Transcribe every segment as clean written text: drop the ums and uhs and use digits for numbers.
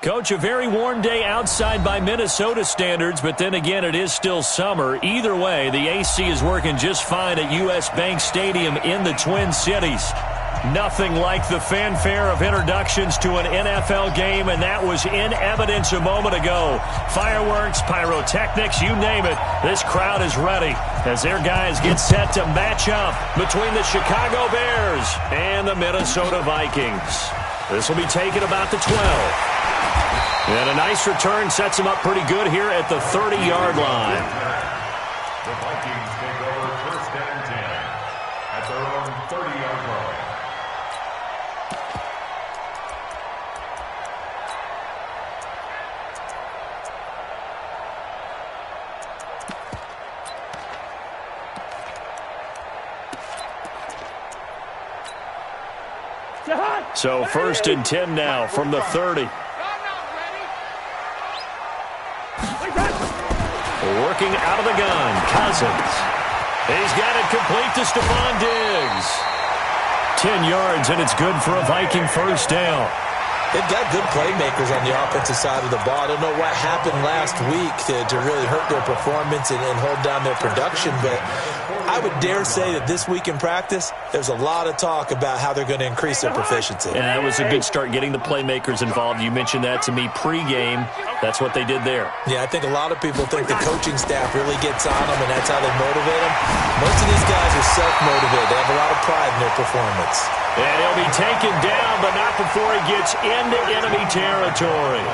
Coach, a very warm day outside by Minnesota standards, but then again, it is still summer. Either way, the AC is working just fine at U.S. Bank Stadium in the Twin Cities. Nothing like the fanfare of introductions to an NFL game, and that was in evidence a moment ago. Fireworks, pyrotechnics, you name it. This crowd is ready as their guys get set to match up between the Chicago Bears and the Minnesota Vikings. This will be taken about the 12. And a nice return sets him up pretty good here at the 30-yard line. The Vikings take over first and 10 at their own 30-yard line. So first and 10 now from the 30. Working out of the gun, Cousins. He's got it complete to Stephon Diggs. 10 yards, and it's good for a Viking first down. They've got good playmakers on the offensive side of the ball. I don't know what happened last week to really hurt their performance and hold down their production, but I would dare say that this week in practice, there's a lot of talk about how they're going to increase their proficiency. And that was a good start, getting the playmakers involved. You mentioned that to me pregame. That's what they did there. Yeah, I think a lot of people think the coaching staff really gets on them, and that's how they motivate them. Most of these guys are self-motivated. They have a lot of pride in their performance. And he'll be taken down, but not before he gets into enemy territory.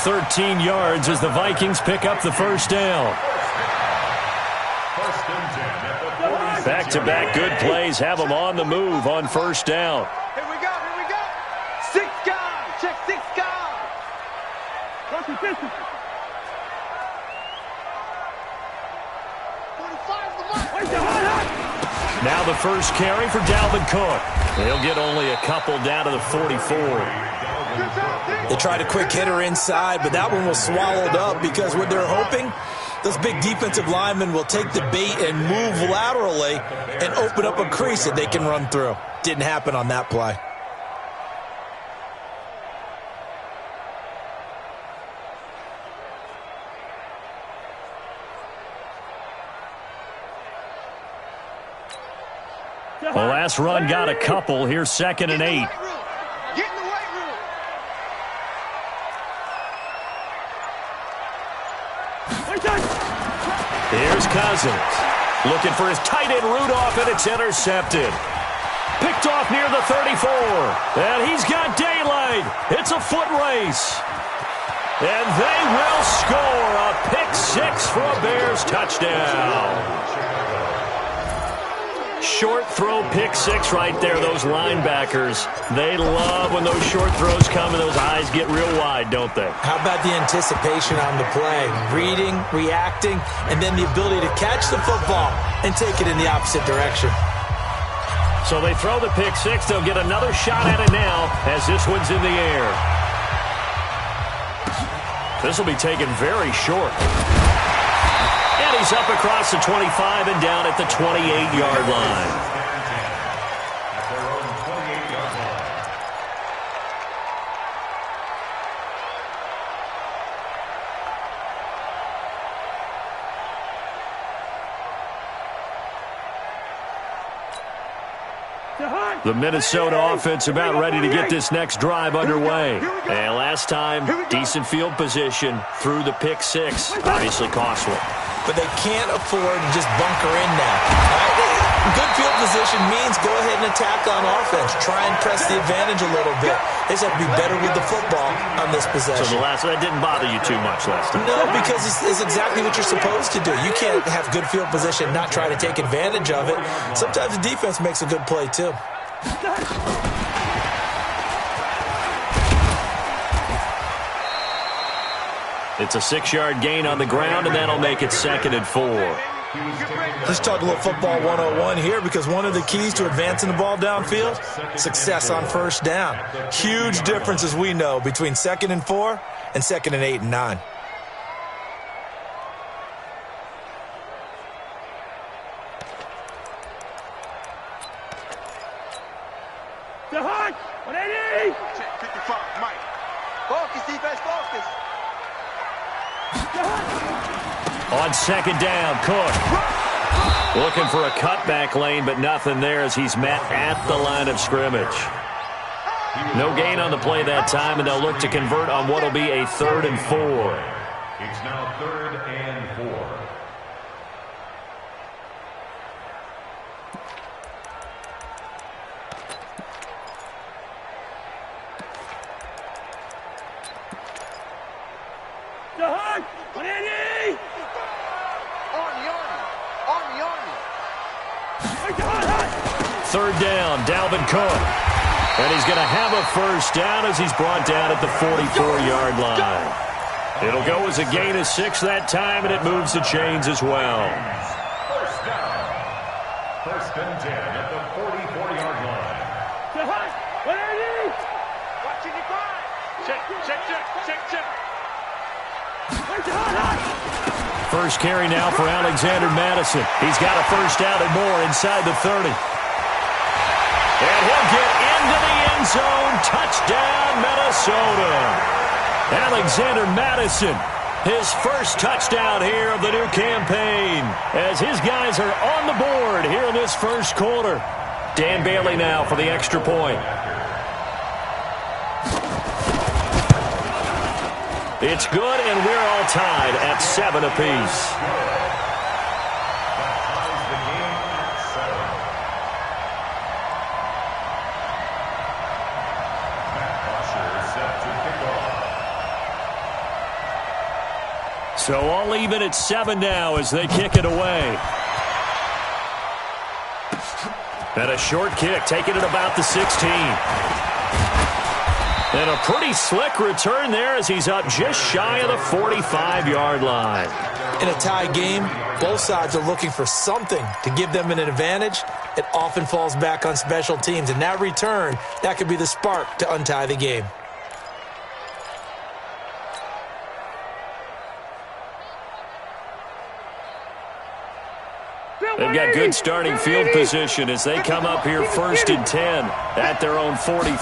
13 yards as the Vikings pick up the first down. Back-to-back good plays have them on the move on first down. Here we go. 6 guys. Check 6 guys. Now the first carry for Dalvin Cook. He'll get only a couple down to the 44. They tried a quick hitter inside, but that one was swallowed up because what they're hoping, those big defensive linemen will take the bait and move laterally and open up a crease that they can run through. Didn't happen on that play. The last run got a couple. Here's 2nd and 8. Get in the weight room. Here's Cousins. Looking for his tight end Rudolph, and it's intercepted. Picked off near the 34. And he's got daylight. It's a foot race. And they will score a pick 6 for a Bears touchdown. Short throw pick 6 right there. Those linebackers, they love when those short throws come and those eyes get real wide, don't they? How about the anticipation on the play? Reading, reacting, and then the ability to catch the football and take it in the opposite direction. So they throw the pick 6. They'll get another shot at it now as this one's in the air. This will be taken very short. And he's up across the 25 and down at the 28-yard line. The Minnesota offense about ready to get this next drive underway. And last time, decent field position through the pick 6. Obviously cost one. But they can't afford to just bunker in now. Good field position means go ahead and attack on offense. Try and press the advantage a little bit. They just have to be better with the football on this possession. So that didn't bother you too much last time? No, because it's exactly what you're supposed to do. You can't have good field position and not try to take advantage of it. Sometimes the defense makes a good play too. It's a 6-yard gain on the ground, and that'll make it 2nd and 4. Let's talk a little football 101 here, because one of the keys to advancing the ball downfield, success on first down. Huge difference, as we know, between 2nd and 4 and 2nd and 8 and 9. Check 55, Mike. Ball Focus, defense, focus. On second down, Cook. Looking for a cutback lane, but nothing there as he's met at the line of scrimmage. No gain on the play that time, and they'll look to convert on what will be a 3rd and 4. It's now 3rd and 4. Third down, Dalvin Cook. And he's going to have a first down as he's brought down at the 44-yard line. It'll go as a gain of 6 that time, and it moves the chains as well. First down. 1st and 10 at the 44-yard line. Watching your grind. Check. First carry now for Alexander Madison. He's got a first down and more inside the 30. And he'll get into the end zone. Touchdown, Minnesota. Alexander Madison, his first touchdown here of the new campaign, as his guys are on the board here in this first quarter. Dan Bailey now for the extra point. It's good, and we're all tied at 7 apiece. So all even at 7 now as they kick it away. And a short kick, taking it about the 16. And a pretty slick return there as he's up just shy of the 45-yard line. In a tie game, both sides are looking for something to give them an advantage. It often falls back on special teams. And that return, that could be the spark to untie the game. They've got good starting field position as they come up here 1st and 10 at their own 43.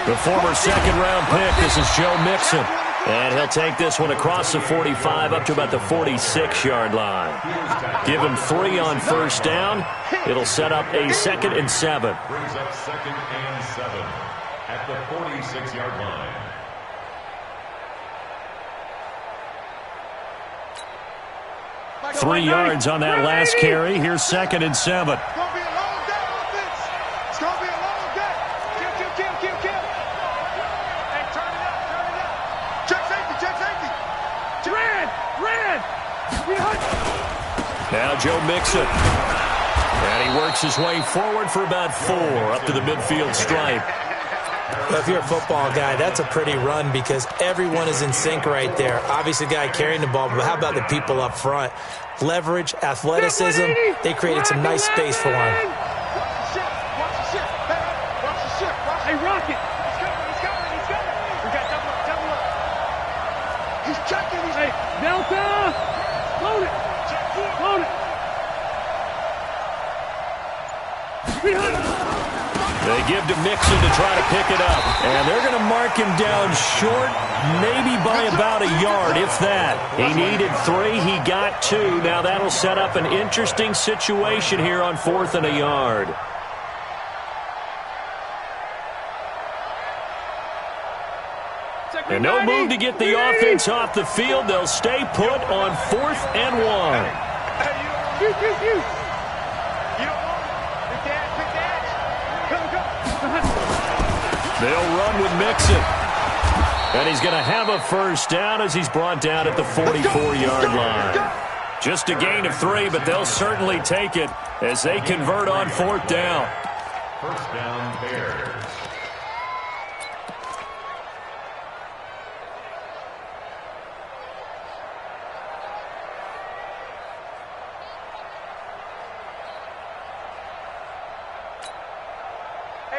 The former second-round pick, this is Joe Mixon. And he'll take this one across the 45 up to about the 46-yard line. Give him 3 on first down. It'll set up a 2nd and 7. Brings up 2nd and 7 at the 46-yard line. Three yards on that last carry. Here's 2nd and 7. It's going to be a long day, offense. It's going to be a long day. Kill. Hey, turn it up. Check safety. Red. Now Joe Mixon. And he works his way forward for about 4 up to the midfield stripe. Well, if you're a football guy, that's a pretty run because everyone is in sync right there. Obviously, the guy carrying the ball, but how about the people up front? Leverage, athleticism, they created some nice space for him. Watch the ship. Hey, Rocket. He's coming. We got double up. He's checking. Hey, Delta. Load it. They give to Mixon to try to pick it up. And they're going to mark him down short, maybe by about a yard, if that. He needed 3. He got 2. Now that'll set up an interesting situation here on 4th and a yard. And no move to get the offense off the field. They'll stay put on 4th and 1. You. They'll run with Mixon. And he's going to have a first down as he's brought down at the 44-yard line. Just a gain of 3, but they'll certainly take it as they convert on 4th down. First down, Bears.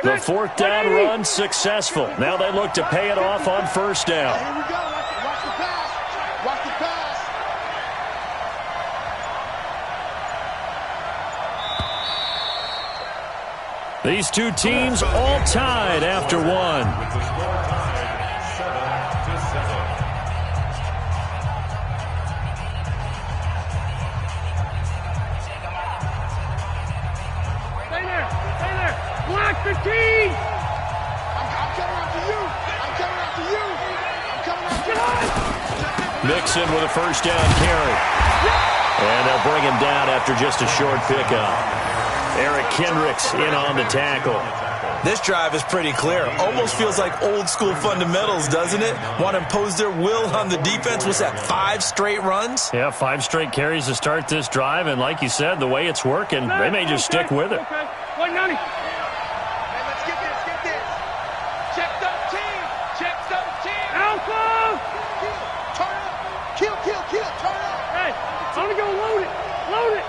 The 4th down run successful. Now they look to pay it off on first down. Here we go. Watch the pass. These two teams all tied after 1. With the score tied Mixon with a first down carry. And they'll bring him down after just a short pickup. Eric Kendricks in on the tackle. This drive is pretty clear. Almost feels like old school fundamentals, doesn't it? Want to impose their will on the defense. What's that, 5 straight runs? Yeah, 5 straight carries to start this drive. And like you said, the way it's working, they may just stick with it. Okay. 190. Hey, let's get this. Check 13. Check 13. Alpha. Turn up. Kill. Turn up. Hey, I'm going to go load it.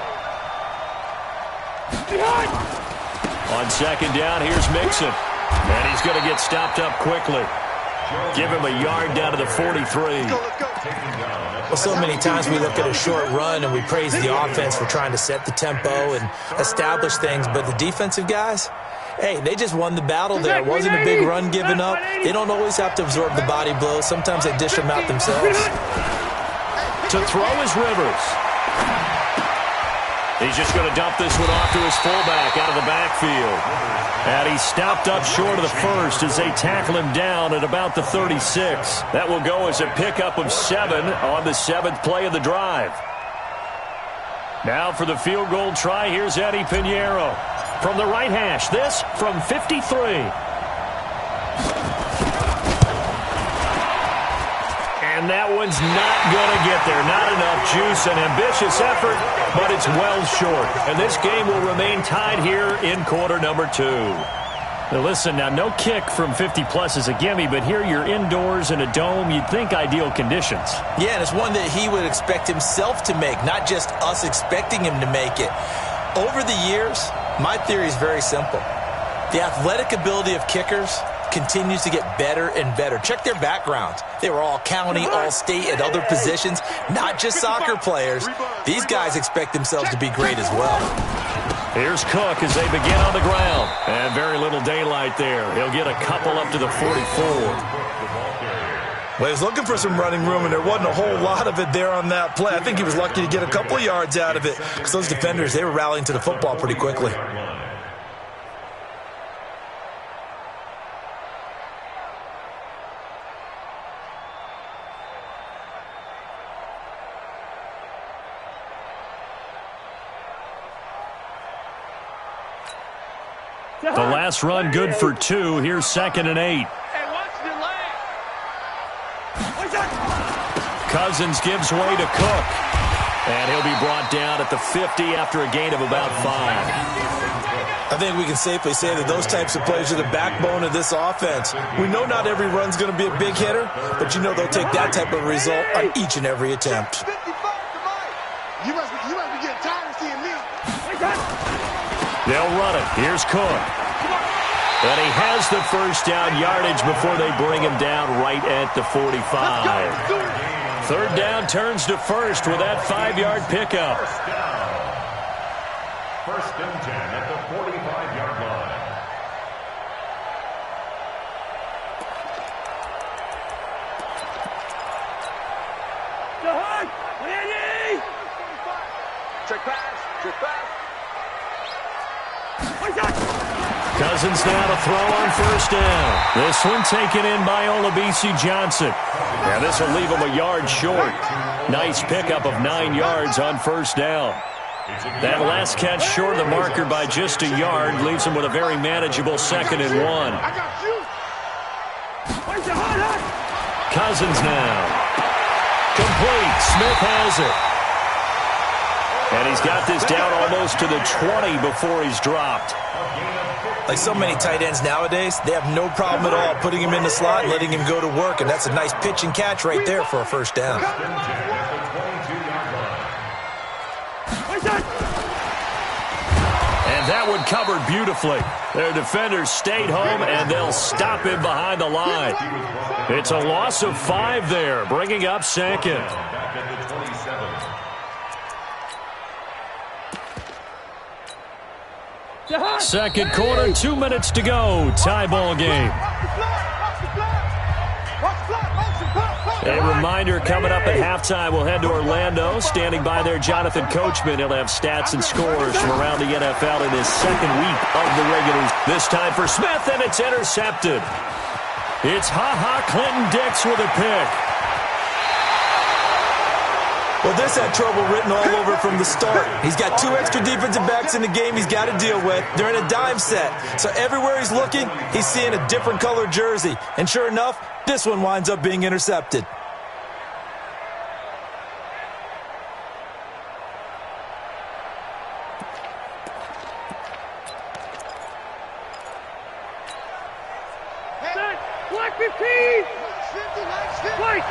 Behind. On second down, here's Mixon. And he's going to get stopped up quickly. Give him a yard down to the 43. Let's go. Well, so many times we look at a short run and we praise the offense for trying to set the tempo and establish things. But the defensive guys, hey, they just won the battle there. It wasn't a big run given up. They don't always have to absorb the body blows. Sometimes they dish them out themselves. To throw is Rivers. He's just going to dump this one off to his fullback out of the backfield. And he's stopped up short of the first as they tackle him down at about the 36. That will go as a pickup of 7 on the 7th play of the drive. Now for the field goal try, here's Eddie Pinheiro. From the right hash, this from 53. And that one's not going to get there. Not enough juice. An ambitious effort, but it's well short. And this game will remain tied here in quarter number 2. Now listen, now no kick from 50-plus is a gimme, but here you're indoors in a dome. You'd think ideal conditions. Yeah, and it's one that he would expect himself to make, not just us expecting him to make it. Over the years, my theory is very simple. The athletic ability of kickers continues to get better and better. Check their backgrounds. They were all county, all state, at other positions, not just soccer players. These guys expect themselves to be great as well. Here's Cook as they begin on the ground. And very little daylight there. He'll get a couple up to the 44. Well, he was looking for some running room, and there wasn't a whole lot of it there on that play. I think he was lucky to get a couple of yards out of it because those defenders, they were rallying to the football pretty quickly. The last run good for 2. Here's 2nd and 8. Cousins gives way to Cook. And he'll be brought down at the 50 after a gain of about 5. I think we can safely say that those types of plays are the backbone of this offense. We know not every run's going to be a big hitter, but you know they'll take that type of result on each and every attempt. You must be getting tired of seeing me. They'll run it. Here's Cook. And he has the first down yardage before they bring him down right at the 45. 3rd down turns to 1st with that 5-yard pickup. First and 10 at the 45-yard line. Check pass. Cousins now to throw on 1st down. This one taken in by Olabisi Johnson. Now this will leave him a yard short. Nice pickup of 9 yards on 1st down. That last catch short of the marker by just a yard leaves him with a very manageable 2nd and 1. Cousins now. Complete. Smith has it. And he's got this down almost to the 20 before he's dropped. Like so many tight ends nowadays, they have no problem at all putting him in the slot and letting him go to work, and that's a nice pitch and catch right there for a 1st down. And that one covered beautifully. Their defenders stayed home, and they'll stop him behind the line. It's a loss of 5 there, bringing up 2nd. Second quarter, 2 minutes to go. Tie ball game. A reminder coming up at halftime. We'll head to Orlando. Standing by there, Jonathan Coachman. He'll have stats and scores from around the NFL in his 2nd week of the regular. This time for Smith, and it's intercepted. It's Clinton Dix with a pick. Well, this had trouble written all over from the start. He's got 2 extra defensive backs in the game he's got to deal with. They're in a dime set. So everywhere he's looking, he's seeing a different color jersey. And sure enough, this one winds up being intercepted. Black 15! White!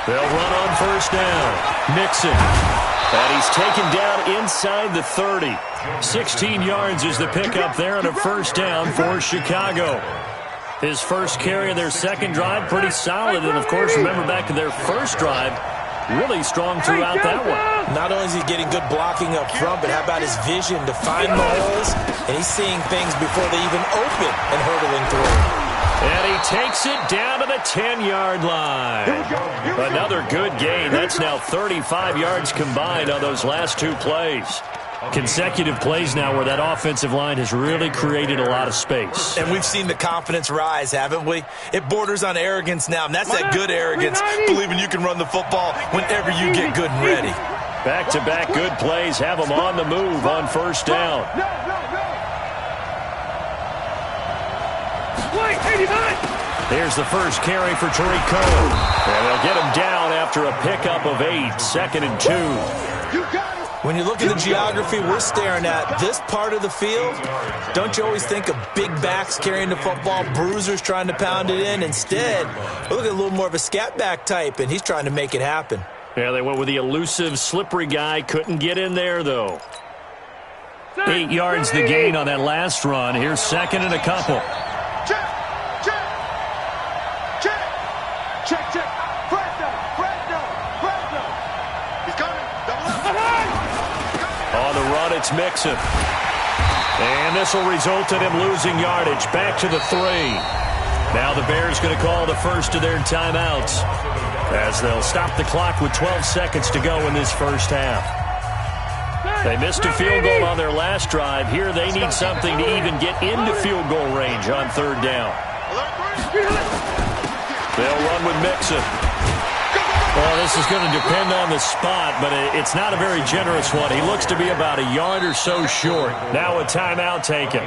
They'll run on first down. Mixon. And he's taken down inside the 30. 16 yards is the pickup there on a first down for Chicago. His first carry of their second drive, pretty solid. And, of course, remember back to their first drive, really strong throughout that one. Not only is he getting good blocking up front, but how about his vision to find the holes? And he's seeing things before they even open and hurtling through. And he takes it down to the 10-yard line. Another good gain. That's now 35 yards combined on those last 2 plays. Consecutive plays now where that offensive line has really created a lot of space. And we've seen the confidence rise, haven't we? It borders on arrogance now, and that's that good arrogance, believing you can run the football whenever you get good and ready. Back-to-back good plays have them on the move on first down. Here's the first carry for Tariq Cohen. And they'll get him down after a pickup of 8, 2nd and 2. When you look at the geography we're staring at, this part of the field, don't you always think of big backs carrying the football, bruisers trying to pound it in? Instead, we look at a little more of a scat back type, and he's trying to make it happen. Yeah, they went with the elusive, slippery guy. Couldn't get in there, though. 8 yards the gain on that last run. Here's 2nd and a couple. On the run, it's Mixon. And this will result in him losing yardage. Back to the 3. Now the Bears going to call the first of their timeouts as they'll stop the clock with 12 seconds to go in this first half. They missed a field goal on their last drive. Here they need something to even get into field goal range on 3rd down. They'll run with Mixon. Well, this is going to depend on the spot, but it's not a very generous one. He looks to be about a yard or so short. Now a timeout taken.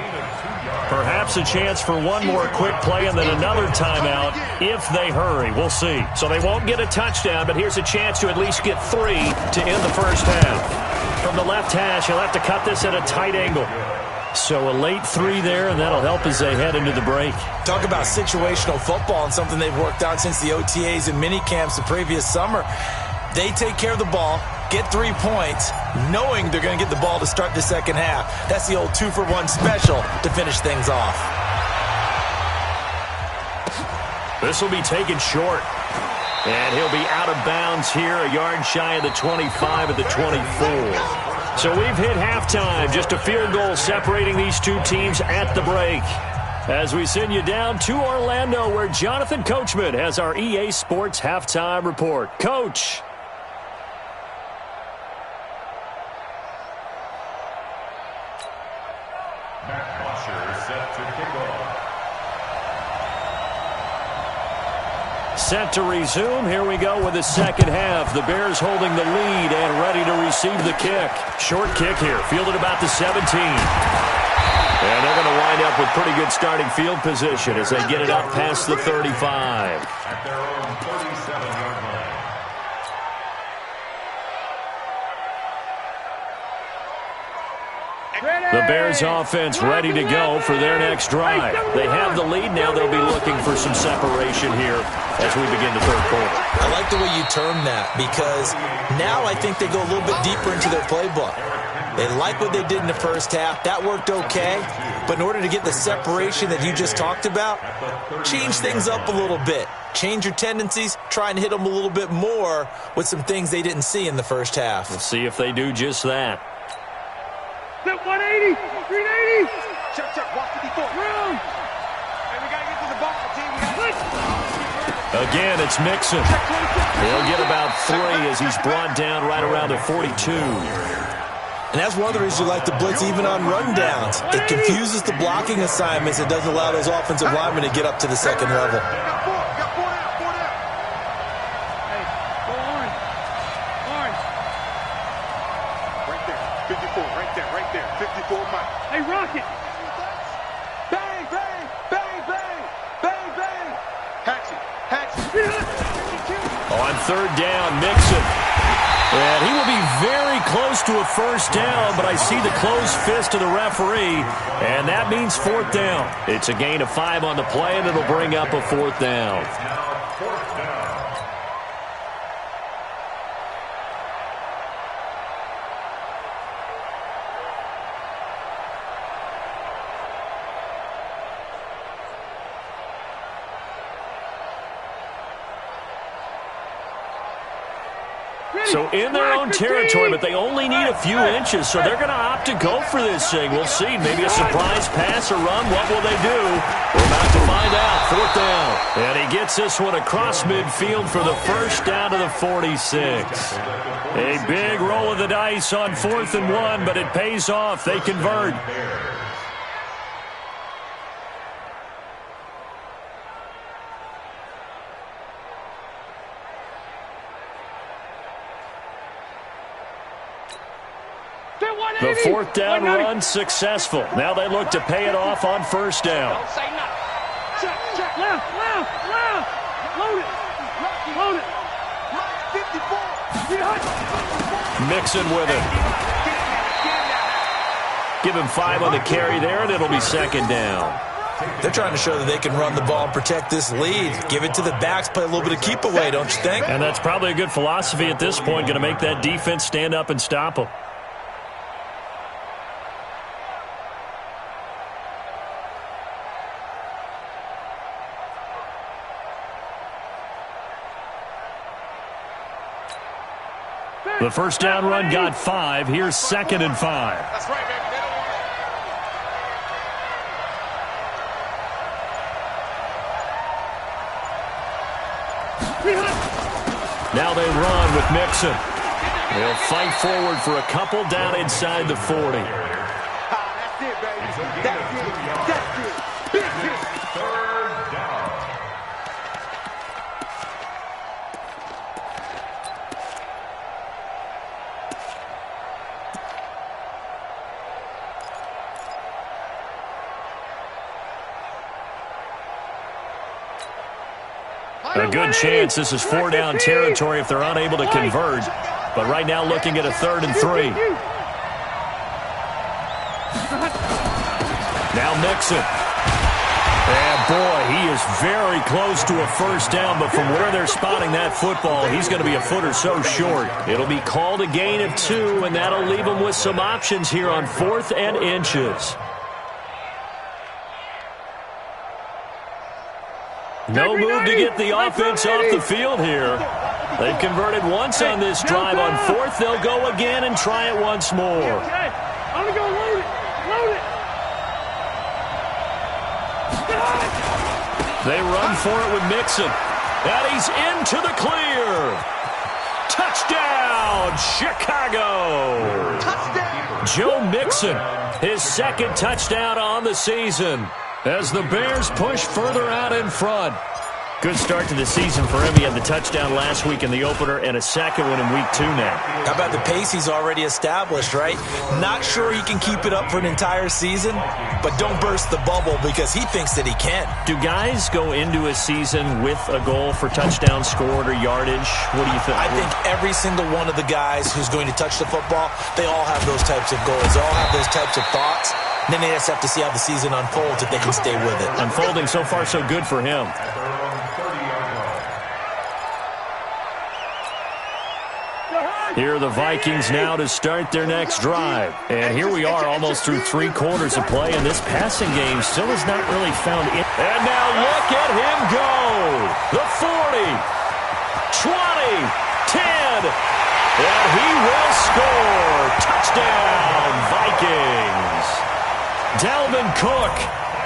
Perhaps a chance for one more quick play and then another timeout if they hurry. We'll see. So they won't get a touchdown, but here's a chance to at least get 3 to end the first half. From the left hash, he'll have to cut this at a tight angle. So a late 3 there, and that'll help as they head into the break. Talk about situational football and something they've worked on since the OTAs and mini camps the previous summer. They take care of the ball, get 3 points, knowing they're going to get the ball to start the second half. That's the old 2-for-1 special to finish things off. This will be taken short. And he'll be out of bounds here, a yard shy of the 25 at the 24. So we've hit halftime, just a field goal separating these 2 teams at the break. As we send you down to Orlando, where Jonathan Coachman has our EA Sports Halftime Report. Coach. Set to resume. Here we go with the second half. The Bears holding the lead and ready to receive the kick. Short kick here, fielded about the 17. And they're going to wind up with pretty good starting field position as they get it up past the 35. At their own 37-yard line. The Bears offense ready to go for their next drive. They have the lead. Now they'll be looking for some separation here as we begin the third quarter. I like the way you term that because now I think they go a little bit deeper into their playbook. They like what they did in the first half. That worked okay. But in order to get the separation that you just talked about, change things up a little bit. Change your tendencies, try and hit them a little bit more with some things they didn't see in the first half. We'll see if they do just that. 180, 380. Check, walk 54. Room. And we got to get to the ball, team. Again, it's Mixon. He'll get about 3 as he's brought down right around the 42. And that's one of the reasons you like to blitz even on rundowns. It confuses the blocking assignments. It doesn't allow those offensive linemen to get up to the second level. there. 54 Mike. Hey, Rocket. Bang, bang, bang, bang, bang, bang. Hatchet, hatchet. On third down, Mixon. And he will be very close to a first down, but I see the closed fist of the referee, and that means fourth down. It's a gain of 5 on the play, and it'll bring up a fourth down. Now fourth down. So in their own territory, but they only need a few inches, so they're going to opt to go for this thing. We'll see. Maybe a surprise pass or run. What will they do? We're about to find out. Fourth down. And he gets this one across midfield for the first down to the 46. A big roll of the dice on 4th and 1, but it pays off. They convert. The fourth down run successful. Now they look to pay it off on first down. Don't say nothing. Check, check. Left, left, left. Load it. Load it. 54. Mixon with it. Give him 5 on the carry there, and it'll be second down. They're trying to show that they can run the ball and protect this lead. Give it to the backs, play a little bit of keep away, don't you think? And that's probably a good philosophy at this point, going to make that defense stand up and stop them. The first down run got 5. Here's 2nd and 5. That's right, baby. Now they run with Mixon. They'll fight forward for a couple down inside the 40. That's it, baby. That's it. That's it. Big hit. Third down. A good chance this is 4-down territory if they're unable to convert. But right now looking at a 3rd and 3. Now Mixon. And boy, he is very close to a first down, but from where they're spotting that football, he's going to be a foot or so short. It'll be called a gain of 2, and that'll leave him with some options here on 4th and inches. No move to get the offense off the field here. They've converted once on this drive. On 4th, they'll go again and try it once more. I'm going to go load it. Load it. They run for it with Mixon. And he's into the clear. Touchdown, Chicago. Touchdown. Joe Mixon, his 2nd touchdown on the season, as the Bears push further out in front. Good start to the season for him. He had the touchdown last week in the opener and a 2nd one in week 2 now. How about the pace he's already established, right? Not sure he can keep it up for an entire season, but don't burst the bubble because he thinks that he can. Do guys go into a season with a goal for touchdown scored or yardage? What do you think? I think every single one of the guys who's going to touch the football, they all have those types of goals. They all have those types of thoughts. And then they just have to see how the season unfolds if they can stay with it. Unfolding so far so good for him. Here are the Vikings now to start their next drive. And here we are almost through 3 quarters of play, and this passing game still has not really found it. And now look at him go. The 40, 20, 10, and he will score. Touchdown, Vikings. Dalvin Cook,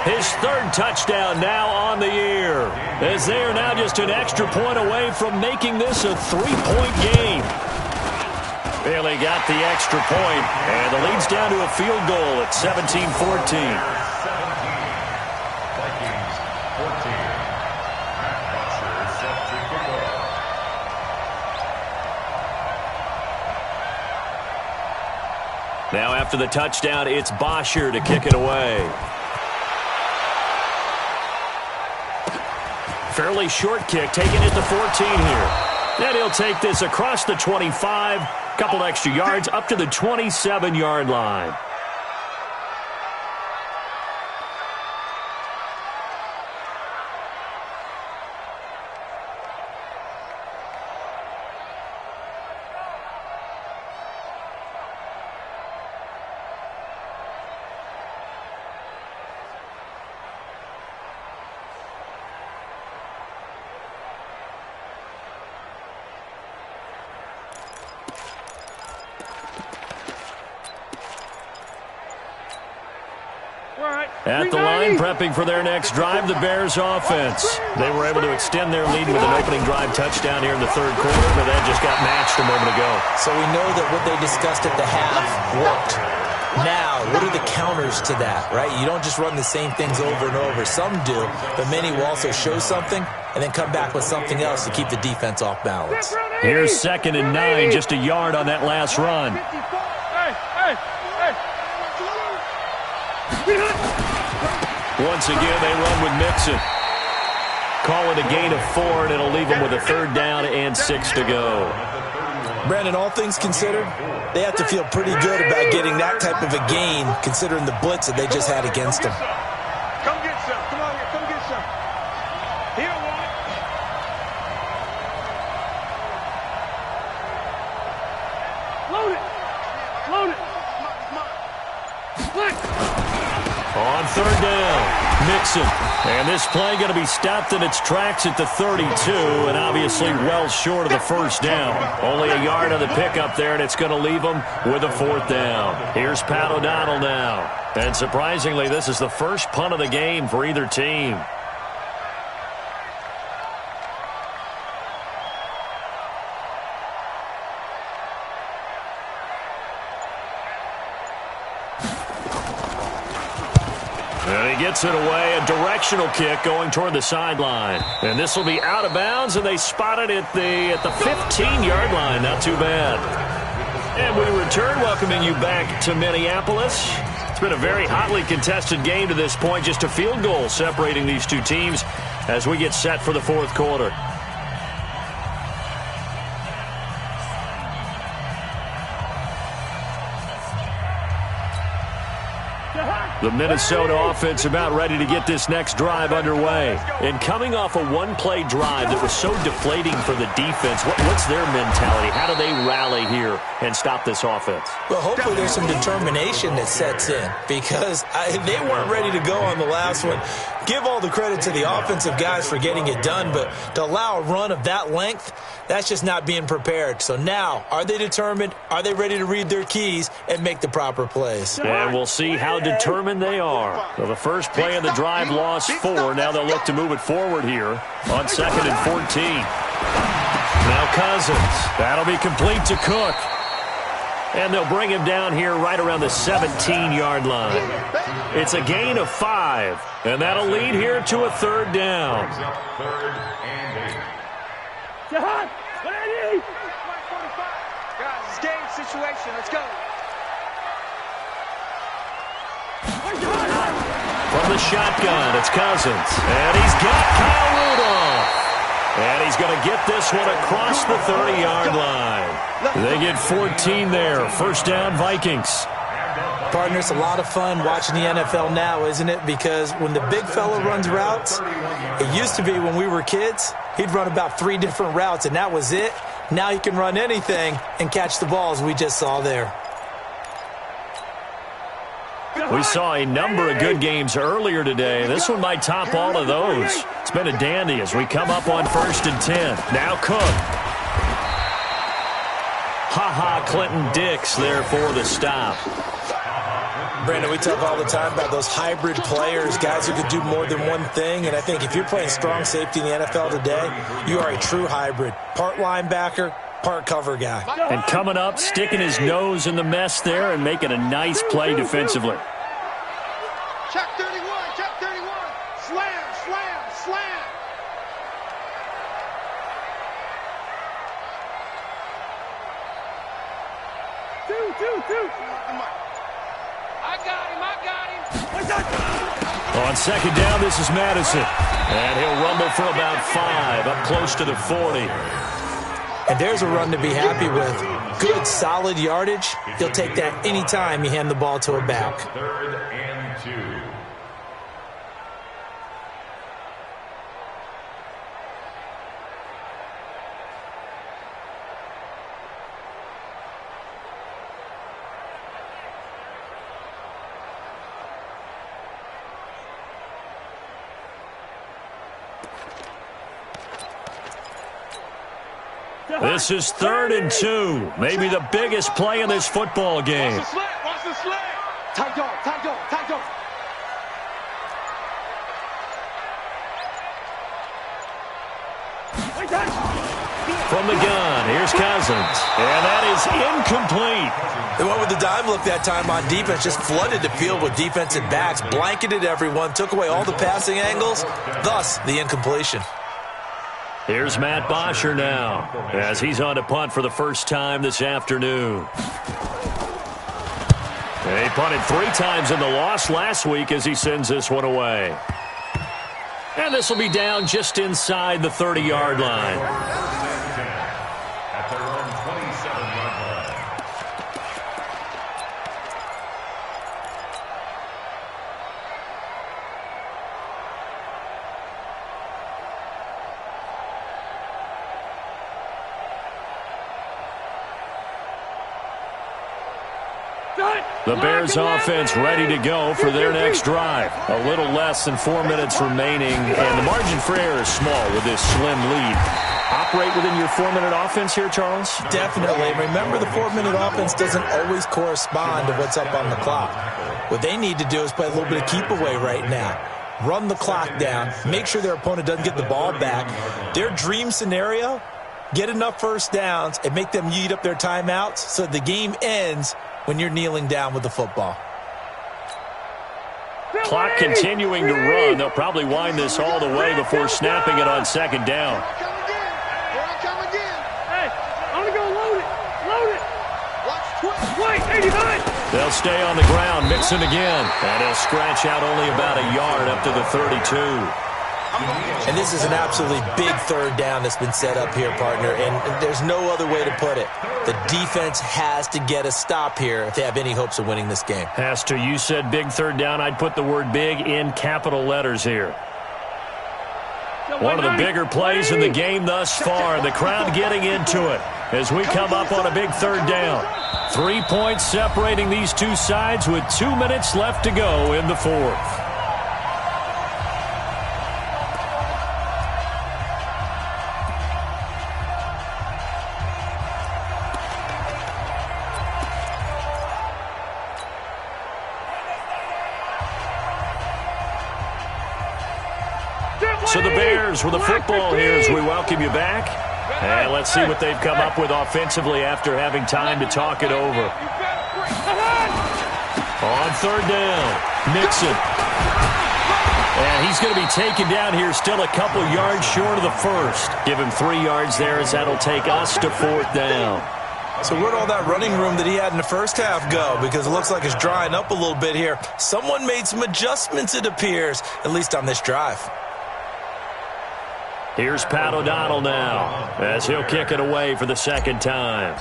his 3rd touchdown now on the year, as they are now just an extra point away from making this a 3-point game. Bailey got the extra point, and the lead's down to a field goal at 17-14. Now after the touchdown, it's Bosher to kick it away. Fairly short kick, taking it to 14 here. Then he'll take this across the 25, couple extra yards, up to the 27-yard line. At the line, prepping for their next drive, the Bears offense. They were able to extend their lead with an opening drive touchdown here in the third quarter, but that just got matched a moment ago. So we know that what they discussed at the half worked. Now, what are the counters to that, right? You don't just run the same things over and over. Some do, but many will also show something and then come back with something else to keep the defense off balance. Here's 2nd and 9, just a yard on that last run. Once again, they run with Mixon. Call it a gain of 4, and it'll leave them with a 3rd down and 6 to go. Brandon, all things considered, they have to feel pretty good about getting that type of a gain, considering the blitz that they just had against them. Come get some. Come on here. Come get some. He don't want it. Load it. Load it. On 3rd down, Mixon. And this play going to be stopped in its tracks at the 32, and obviously well short of the 1st down. Only a yard on the pickup there, and it's going to leave them with a 4th down. Here's Pat O'Donnell now. And surprisingly, this is the first punt of the game for either team. And he gets it away, a directional kick going toward the sideline. And this will be out of bounds, and they spot it at the 15-yard line. Not too bad. And we return, welcoming you back to Minneapolis. It's been a very hotly contested game to this point. Just a field goal separating these two teams as we get set for the 4th quarter. The Minnesota offense about ready to get this next drive underway. And coming off a one-play drive that was so deflating for the defense, what's their mentality? How do they rally here and stop this offense? Well, hopefully there's some determination that sets in, because they weren't ready to go on the last one. Give all the credit to the offensive guys for getting it done, but to allow a run of that length, that's just not being prepared. So now, are they determined? Are they ready to read their keys and make the proper plays? And we'll see how determined they are. So the first play of the drive lost 4. Now they'll look to move it forward here on 2nd and 14. Now Cousins. That'll be complete to Cook. And they'll bring him down here right around the 17-yard line. It's a gain of 5. And that'll lead here to a 3rd down. Jahan, ready? Guys, it's game situation. Let's go. From the shotgun, it's Cousins. And he's got Kyle Rudolph. And he's going to get this one across the 30-yard line. They get 14 there. 1st down, Vikings. Partner, it's a lot of fun watching the NFL now, isn't it? Because when the big fella runs routes, it used to be when we were kids, he'd run about 3 different routes, and that was it. Now he can run anything and catch the balls we just saw there. We saw a number of good games earlier today. This one might top all of those. It's been a dandy as we come up on 1st and 10. Now Cook. Clinton Dix there for the stop. Brandon, we talk all the time about those hybrid players, guys who could do more than one thing. And I think if you're playing strong safety in the NFL today, you are a true hybrid. Part linebacker, part cover guy. And coming up, sticking his nose in the mess there and making a nice play defensively. Check 31, check 31. Slam, slam, slam. On second down, this is Madison. And he'll rumble for about 5, up close to the 40. And there's a run to be happy with. Good, solid yardage. He'll take that anytime you hand the ball to a back. 3rd and 2. This is 3rd and 2. Maybe the biggest play in this football game. Watch the slant. Watch the slant. Tight dog. Tight dog. Tight dog. From the gun, here's Cousins. And that is incomplete. They went with the dime look that time on defense, just flooded the field with defensive backs, blanketed everyone, took away all the passing angles, thus the incompletion. Here's Matt Bosher now, as he's on to punt for the first time this afternoon. And he punted 3 times in the loss last week as he sends this one away. And this will be down just inside the 30-yard line. At their own 27-yard line. The Bears offense ready to go for their next drive. A little less than 4 minutes remaining, and the margin for error is small with this slim lead. Operate within your 4-minute offense here, Charles? Definitely. Remember, the 4-minute offense doesn't always correspond to what's up on the clock. What they need to do is play a little bit of keep away right now. Run the clock down. Make sure their opponent doesn't get the ball back. Their dream scenario, get enough first downs and make them eat up their timeouts so the game ends when you're kneeling down with the football. Clock continuing to run. They'll probably wind this all the way before snapping it on second down. They'll stay on the ground, Mixon again. And he'll scratch out only about a yard up to the 32. And this is an absolutely big 3rd down that's been set up here, partner. And there's no other way to put it. The defense has to get a stop here if they have any hopes of winning this game. Has to. You said big 3rd down. I'd put the word big in capital letters here. One of the bigger plays in the game thus far. The crowd getting into it as we come up on a big 3rd down. 3 points separating these two sides with 2 minutes left to go in the 4th. So the Bears with the football here as we welcome you back. And let's see what they've come up with offensively after having time to talk it over. On 3rd down, Mixon. And he's going to be taken down here still a couple yards short of the first. Give him 3 yards there as that'll take us to 4th down. So where'd all that running room that he had in the first half go? Because it looks like it's drying up a little bit here. Someone made some adjustments, it appears, at least on this drive. Here's Pat O'Donnell now as he'll kick it away for the second time.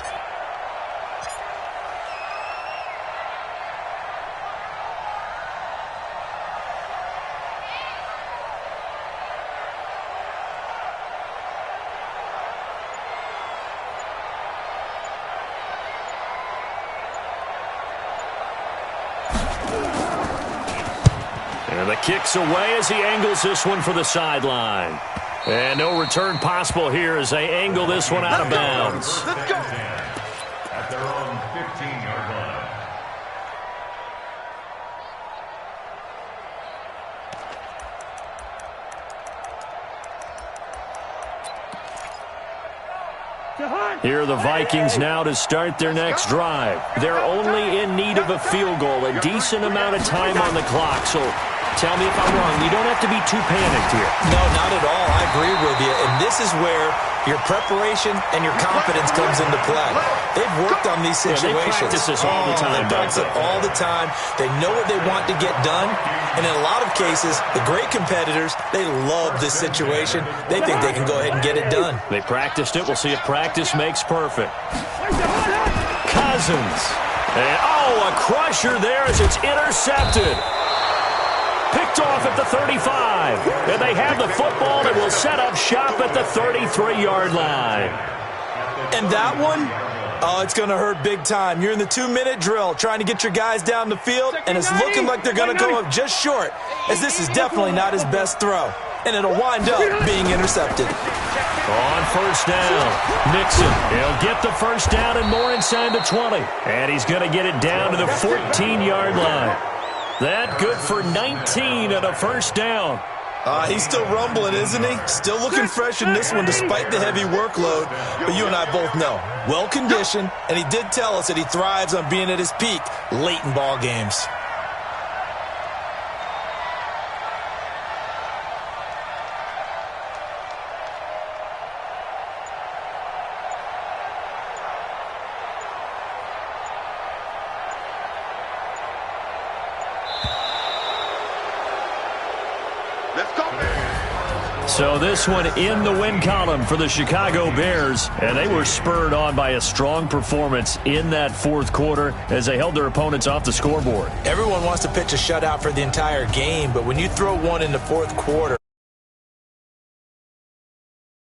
And the kick's away as he angles this one for the sideline. And no return possible here as they angle this one out of bounds. Let's go. At their own 15-yard line. Here are the Vikings now to start their next drive. They're only in need of a field goal, a decent amount of time on the clock. So tell me if I'm wrong. You don't have to be too panicked here. No, not at all. I agree with you. In this is where your preparation and your confidence comes into play. They've worked on these situations. They practice this all the time. They practice it all the time. They know what they want to get done. And in a lot of cases, the great competitors, they love this situation. They think they can go ahead and get it done. They practiced it. We'll see if practice makes perfect. Cousins. And, a crusher there as it's intercepted. Picked off at the 35. And they have the football and will set up shop at the 33-yard line. And that one, it's going to hurt big time. You're in the 2-minute drill trying to get your guys down the field, and it's looking like they're going to go up just short, as this is definitely not his best throw. And it'll wind up being intercepted. On first down, Nixon. He'll get the first down and more inside the 20. And he's going to get it down to the 14-yard line. That good for 19 and a first down. He's still rumbling, isn't he? Still looking fresh in this one despite the heavy workload. But you and I both know, well-conditioned, and he did tell us that he thrives on being at his peak late in ball games. So this one in the win column for the Chicago Bears, and they were spurred on by a strong performance in that fourth quarter as they held their opponents off the scoreboard. Everyone wants to pitch a shutout for the entire game, but when you throw one in the fourth quarter,